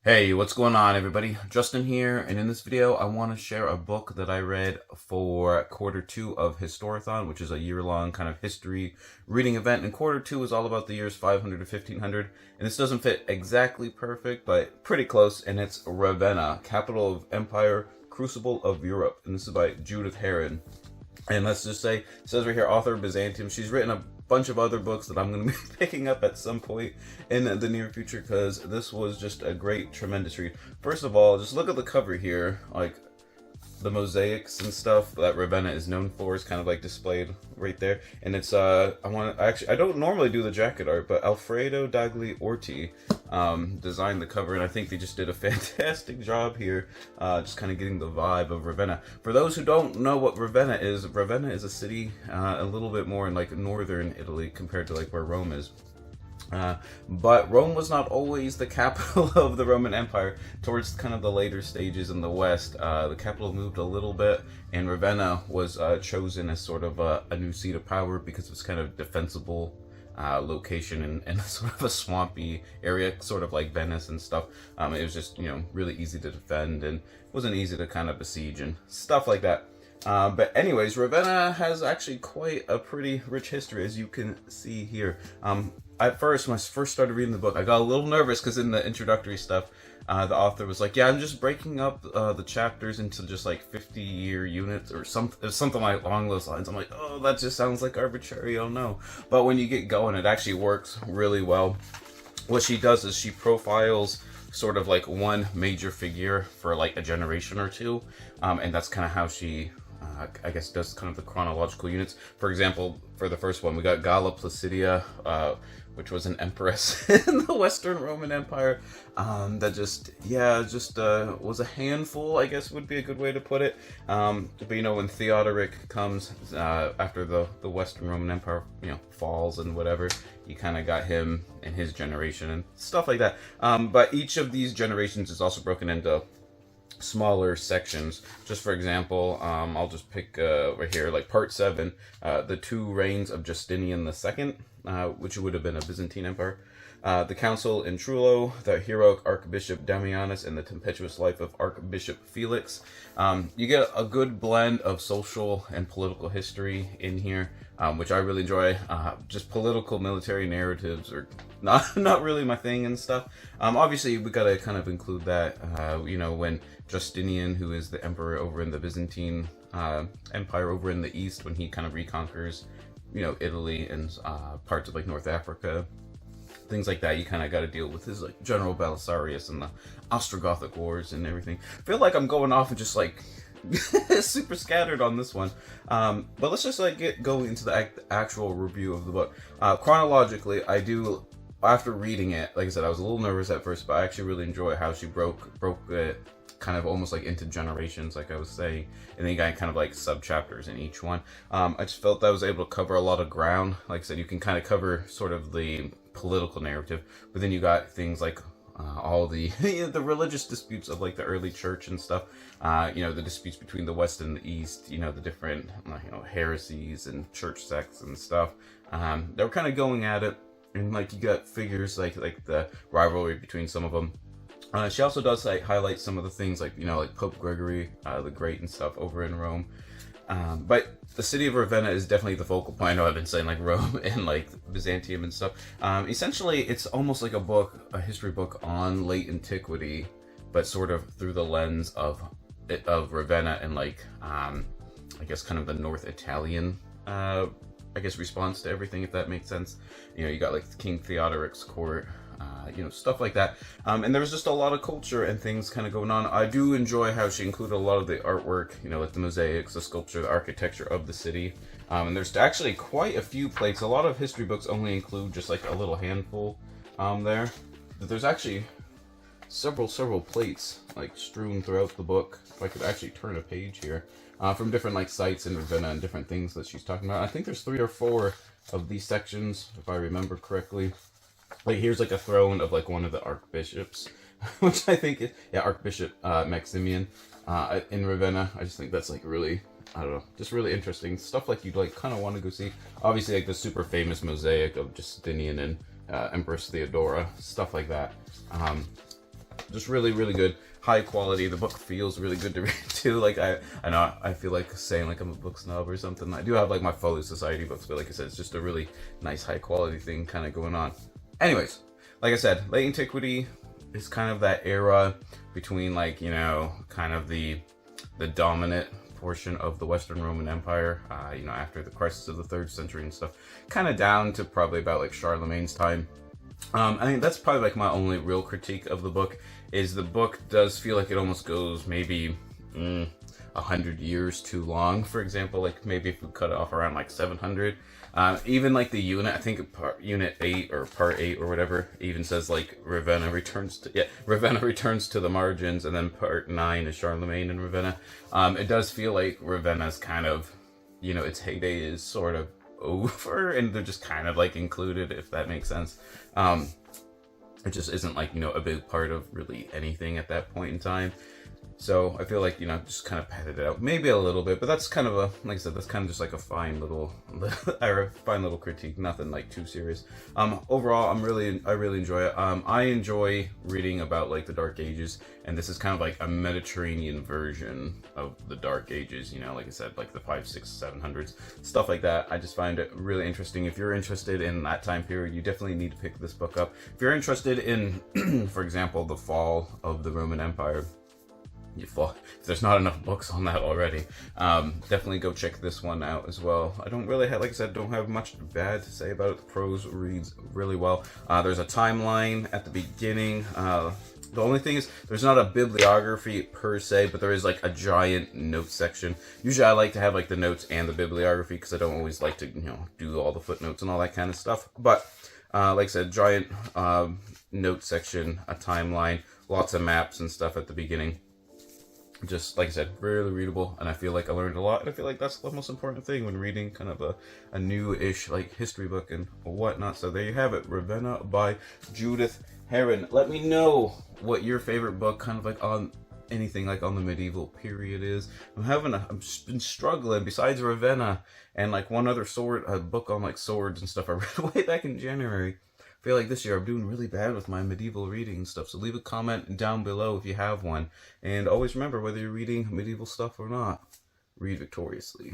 Hey, what's going on, everybody? Justin here, and in this video I want to share a book that I read for quarter two of Historathon, which is a year-long kind of history reading event, and quarter two is all about the years 500 to 1500, and this doesn't fit exactly perfect, but pretty close, and it's Ravenna, capital of empire, crucible of Europe, and this is by Judith Herrin. And let's just say, it says right here, author of Byzantium. She's written a bunch of other books that I'm going to be picking up at some point in the near future, because this was just a great, tremendous read. First of all, just look at the cover here. Like, the mosaics and stuff that Ravenna is known for is kind of like displayed right there. And it's, I don't normally do the jacket art, but Alfredo Dagli Orti designed the cover, and I think they just did a fantastic job here, just kind of getting the vibe of Ravenna. For those who don't know what Ravenna is a city a little bit more in like northern Italy compared to like where Rome is. But Rome was not always the capital of the Roman Empire. Towards kind of the later stages in the West, the capital moved a little bit, and Ravenna was chosen as sort of a new seat of power because it's kind of defensible location in sort of a swampy area, sort of like Venice and stuff. It was just, really easy to defend, and wasn't easy to kind of besiege and stuff like that. But anyways, Ravenna has actually quite a pretty rich history, as you can see here. At first, when I first started reading the book, I got a little nervous because in the introductory stuff, the author was like, yeah, I'm just breaking up the chapters into just like 50-year units or something like along those lines. I'm like, oh, that just sounds like arbitrary, oh no. But when you get going, it actually works really well. What she does is she profiles sort of like one major figure for like a generation or two, and that's kind of how she I guess does kind of the chronological units. For example, for the first one, we got Galla Placidia, which was an empress in the Western Roman Empire, that just was a handful, I guess would be a good way to put it. But when Theodoric comes after the Western Roman Empire, falls and whatever, you kind of got him and his generation and stuff like that. But each of these generations is also broken into smaller sections. Just for example, I'll just pick right here, like part 7, the 2 reigns of Justinian II, which would have been a Byzantine empire, the council in Trullo, the heroic Archbishop Damianus, and the tempestuous life of Archbishop Felix. You get a good blend of social and political history in here, which I really enjoy. Just political military narratives are not really my thing and stuff. Obviously, we gotta kind of include that, when Justinian, who is the emperor over in the Byzantine Empire over in the east, when he kind of reconquers, Italy and parts of like North Africa, things like that, you kind of got to deal with his like General Belisarius and the Ostrogothic Wars and everything. I feel like I'm going off and just like super scattered on this one, but let's just like go into the actual review of the book. Chronologically, I do. After reading it, like I said, I was a little nervous at first, but I actually really enjoy how she broke it kind of almost like into generations, like I was saying, and then you got kind of like sub-chapters in each one. I just felt that I was able to cover a lot of ground. Like I said, you can kind of cover sort of the political narrative, but then you got things like all the the religious disputes of like the early church and stuff, the disputes between the West and the East, the different heresies and church sects and stuff. They were kind of going at it, and like you got figures like the rivalry between some of them. She also does like highlight some of the things like like Pope Gregory the Great and stuff over in Rome. But the city of Ravenna is definitely the focal point. I know I've been saying like Rome and like Byzantium and stuff. Essentially, it's almost like a history book on late antiquity, but sort of through the lens of Ravenna and like I guess kind of the North Italian response to everything, if that makes sense. You got like King Theodoric's court. Stuff like that. And there was just a lot of culture and things kind of going on. I do enjoy how she included a lot of the artwork, like the mosaics, the sculpture, the architecture of the city. And there's actually quite a few plates. A lot of history books only include just like a little handful there. But there's actually several plates like strewn throughout the book. If I could actually turn a page here, from different like sites in Ravenna and different things that she's talking about. I think there's 3 or 4 of these sections, if I remember correctly. Like here's like a throne of like one of the archbishops, which I think is, Archbishop Maximian in Ravenna. I just think that's like really, I don't know, just really interesting stuff. Like you'd like kind of want to go see. Obviously, like the super famous mosaic of Justinian and Empress Theodora, stuff like that. just really, really good, high quality. The book feels really good to read too. Like I know I feel like saying like I'm a book snob or something. I do have like my Folio Society books, but like I said, it's just a really nice, high quality thing kind of going on. Anyways, like I said, late antiquity is kind of that era between like, you know, kind of the dominant portion of the Western Roman Empire, you know, after the crisis of the 3rd century and stuff, kind of down to probably about like Charlemagne's time. I think that's probably like my only real critique of the book, is the book does feel like it almost goes maybe 100 years too long. For example, like maybe if we cut it off around like 700, even like the unit, I think unit 8 or part 8 or whatever even says like Ravenna returns to the margins, and then part 9 is Charlemagne and Ravenna. It does feel like Ravenna's kind of, you know, its heyday is sort of over, and they're just kind of like included, if that makes sense. It just isn't like, you know, a big part of really anything at that point in time. So I feel like, you know, just kind of padded it out maybe a little bit, but that's kind of a, like I said, that's kind of just like a fine little critique, nothing like too serious. Overall, I really enjoy it. I enjoy reading about like the Dark Ages, and this is kind of like a Mediterranean version of the Dark Ages, you know, like I said, like the 500s, 600s, 700s, stuff like that. I just find it really interesting. If you're interested in that time period, you definitely need to pick this book up. If you're interested in, for example, the fall of the Roman Empire, if there's not enough books on that already, definitely go check this one out as well. I don't really have, like I said, don't have much bad to say about it. The prose reads really well. There's a timeline at the beginning. The only thing is, there's not a bibliography per se, but there is like a giant notes section. Usually I like to have like the notes and the bibliography, because I don't always like to, you know, do all the footnotes and all that kind of stuff. But like I said, giant notes section, a timeline, lots of maps and stuff at the beginning. Just like I said, really readable, and I feel like I learned a lot, and I feel like that's the most important thing when reading kind of a new-ish like history book and whatnot. So there you have it, Ravenna by Judith Herrin. Let me know what your favorite book kind of like on anything like on the medieval period is. I've been struggling, besides Ravenna and like one other book on like swords and stuff I read way back in January. I feel like this year I'm doing really bad with my medieval reading and stuff, so leave a comment down below if you have one. And always remember, whether you're reading medieval stuff or not, read victoriously.